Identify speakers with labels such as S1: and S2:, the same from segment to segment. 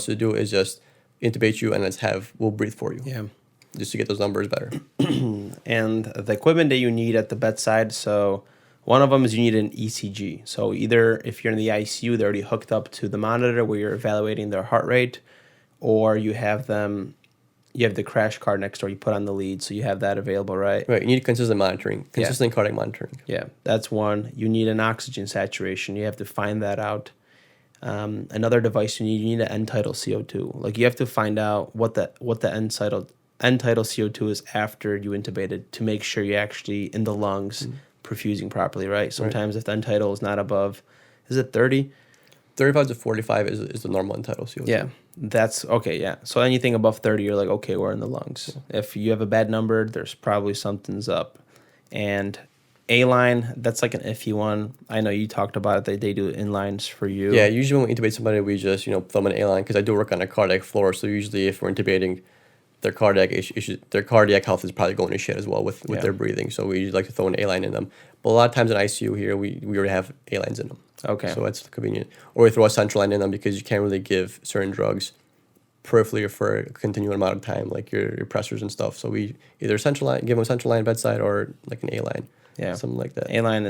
S1: to do is just intubate you and we'll breathe for you.
S2: Yeah.
S1: Just to get those numbers better.
S2: And the equipment that you need at the bedside, so one of them is you need an ECG. So either if you're in the ICU, they're already hooked up to the monitor where you're evaluating their heart rate, or you have the crash card next door you put on the lead, so you have that available, right?
S1: Right, you need consistent monitoring, consistent cardiac monitoring.
S2: Yeah, that's one. You need an oxygen saturation. You have to find that out. Another device you need an end tidal CO2. Like you have to find out what the end tidal CO2 is after you intubated to make sure you're actually in the lungs perfusing properly, right? Sometimes if the end tidal is not above, is it 30?
S1: 35 to 45 is the normal end tidal CO2.
S2: Yeah, that's okay, yeah. So anything above 30, you're like, okay, we're in the lungs. Yeah. If you have a bad number, there's probably something's up. And A-line, that's like an iffy one. I know you talked about it. They do inlines for you.
S1: Yeah, usually when we intubate somebody, we just, throw them an A-line because I do work on a cardiac floor. So usually if we're intubating, their cardiac issues, their cardiac health is probably going to shit as well with their breathing. So we usually like to throw an A-line in them. But a lot of times in ICU here, we already have A-lines in them.
S2: Okay.
S1: So it's convenient. Or we throw a central line in them because you can't really give certain drugs peripherally for a continual amount of time, like your pressors and stuff. So we either give them a central line bedside or like an A-line.
S2: Yeah.
S1: Something like that.
S2: A-line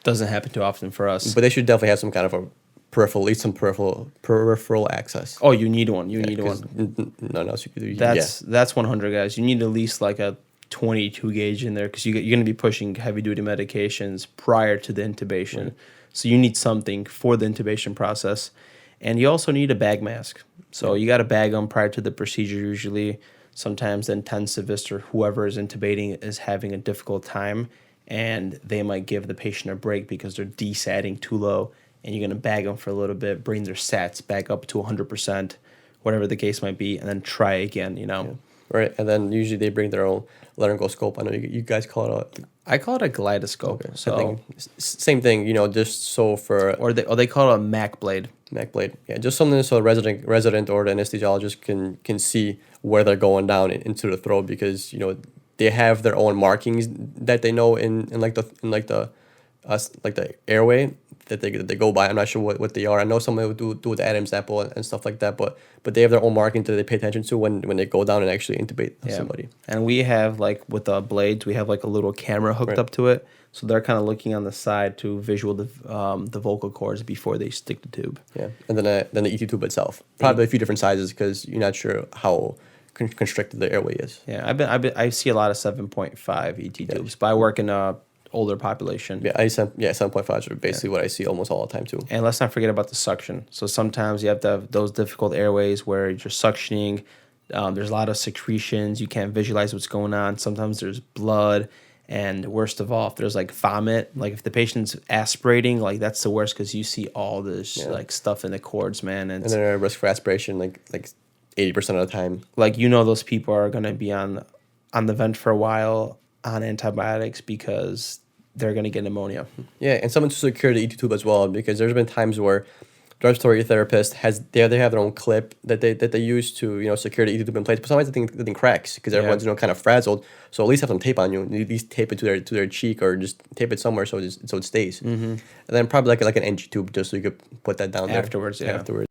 S2: doesn't happen too often for us.
S1: But they should definitely have some kind of a peripheral, at least some peripheral access.
S2: Oh, you need one. You need one.
S1: No, so
S2: that's 100, guys. You need at least like a 22 gauge in there because you're going to be pushing heavy duty medications prior to the intubation. Right. So you need something for the intubation process. And you also need a bag mask. So you got to bag them prior to the procedure usually. Sometimes the intensivist or whoever is intubating is having a difficult time, and they might give the patient a break because they're desatting too low, and you're going to bag them for a little bit, bring their sats back up to 100%, whatever the case might be, and then try again,
S1: Yeah. Right, and then usually they bring their own laryngoscope. I know you guys call it
S2: I call it a kaleidoscope.
S1: Okay. So same thing, just so for...
S2: Or they call it a Mac blade.
S1: Mac blade, yeah, just something so resident or the anesthesiologist can see where they're going down into the throat because they have their own markings that they know in the airway that they go by. I'm not sure what they are. I know someone would do with the Adam's apple and stuff like that, but they have their own markings that they pay attention to when they go down and actually intubate somebody.
S2: And we have with the blades, we have a little camera hooked up to it. So they're kind of looking on the side to visual the vocal cords before they stick the tube.
S1: Yeah, and then the ET tube itself, probably a few different sizes because you're not sure how constricted the airway is.
S2: Yeah, I see a lot of 7.5 ET tubes, but I work in a older population.
S1: Yeah, 7.5 are basically what I see almost all the time too.
S2: And let's not forget about the suction. So sometimes you have to have those difficult airways where you're suctioning. There's a lot of secretions. You can't visualize what's going on. Sometimes there's blood. And worst of all, if there's vomit, if the patient's aspirating, that's the worst because you see all this stuff in the cords, man.
S1: And they're at risk for aspiration like 80% of the time.
S2: Those people are gonna be on the vent for a while on antibiotics because they're gonna get pneumonia.
S1: Yeah, and someone to secure the ET tube as well because there's been times where the respiratory therapist they have their own clip that they use to secure the ET tube in place. But sometimes the thing cracks because everyone's kind of frazzled. So at least have some tape on you. You at least tape it to their cheek or just tape it somewhere so it stays. Mm-hmm. And then probably like an NG tube just so you could put that down
S2: afterwards.
S1: there afterwards.